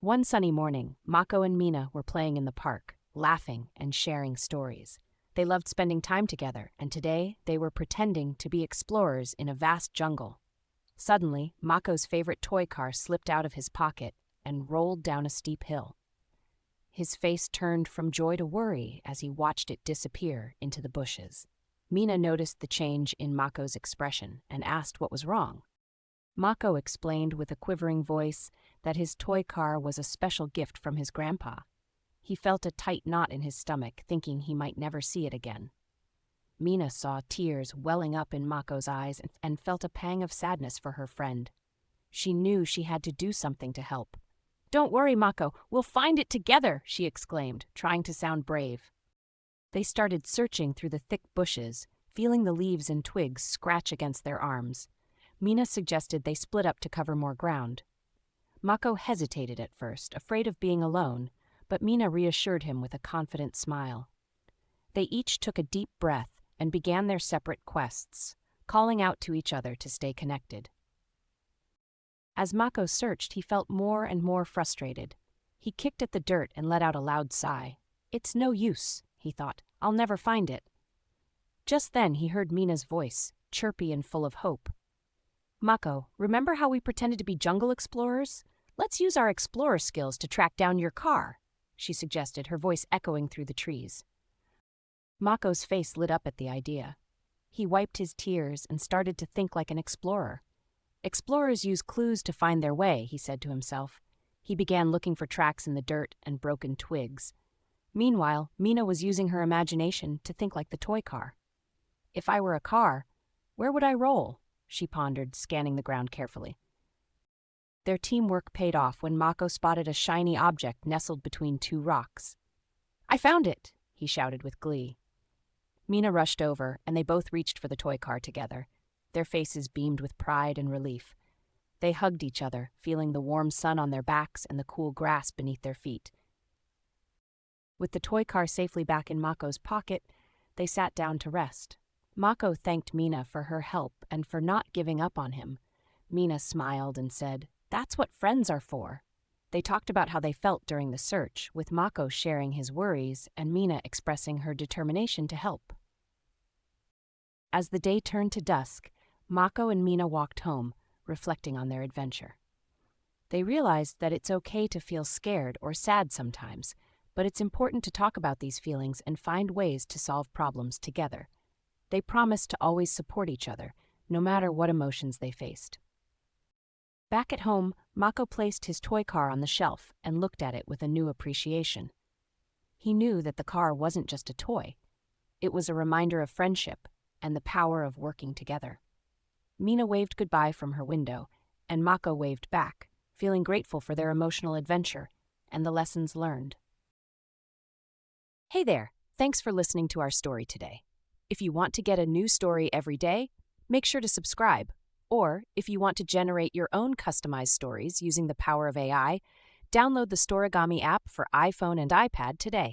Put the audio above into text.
One sunny morning, Mako and Mina were playing in the park, laughing and sharing stories. They loved spending time together, and today they were pretending to be explorers in a vast jungle. Suddenly, Mako's favorite toy car slipped out of his pocket and rolled down a steep hill. His face turned from joy to worry as he watched it disappear into the bushes. Mina noticed the change in Mako's expression and asked what was wrong. Mako explained with a quivering voice that his toy car was a special gift from his grandpa. He felt a tight knot in his stomach, thinking he might never see it again. Mina saw tears welling up in Mako's eyes and felt a pang of sadness for her friend. She knew she had to do something to help. "Don't worry, Mako, we'll find it together," she exclaimed, trying to sound brave. They started searching through the thick bushes, feeling the leaves and twigs scratch against their arms. Mina suggested they split up to cover more ground. Mako hesitated at first, afraid of being alone, but Mina reassured him with a confident smile. They each took a deep breath and began their separate quests, calling out to each other to stay connected. As Mako searched, he felt more and more frustrated. He kicked at the dirt and let out a loud sigh. "It's no use," he thought. "I'll never find it." Just then he heard Mina's voice, chirpy and full of hope. "Mako, remember how we pretended to be jungle explorers? Let's use our explorer skills to track down your car," she suggested, her voice echoing through the trees. Mako's face lit up at the idea. He wiped his tears and started to think like an explorer. "Explorers use clues to find their way," he said to himself. He began looking for tracks in the dirt and broken twigs. Meanwhile, Mina was using her imagination to think like the toy car. "If I were a car, where would I roll?" she pondered, scanning the ground carefully. Their teamwork paid off when Mako spotted a shiny object nestled between two rocks. "I found it!" he shouted with glee. Mina rushed over, and they both reached for the toy car together. Their faces beamed with pride and relief. They hugged each other, feeling the warm sun on their backs and the cool grass beneath their feet. With the toy car safely back in Mako's pocket, they sat down to rest. Mako thanked Mina for her help and for not giving up on him. Mina smiled and said, "That's what friends are for." They talked about how they felt during the search, with Mako sharing his worries and Mina expressing her determination to help. As the day turned to dusk, Mako and Mina walked home, reflecting on their adventure. They realized that it's okay to feel scared or sad sometimes, but it's important to talk about these feelings and find ways to solve problems together. They promised to always support each other, no matter what emotions they faced. Back at home, Mako placed his toy car on the shelf and looked at it with a new appreciation. He knew that the car wasn't just a toy. It was a reminder of friendship and the power of working together. Mina waved goodbye from her window, and Mako waved back, feeling grateful for their emotional adventure and the lessons learned. Hey there, thanks for listening to our story today. If you want to get a new story every day, make sure to subscribe. Or, if you want to generate your own customized stories using the power of AI, download the Storigami app for iPhone and iPad today.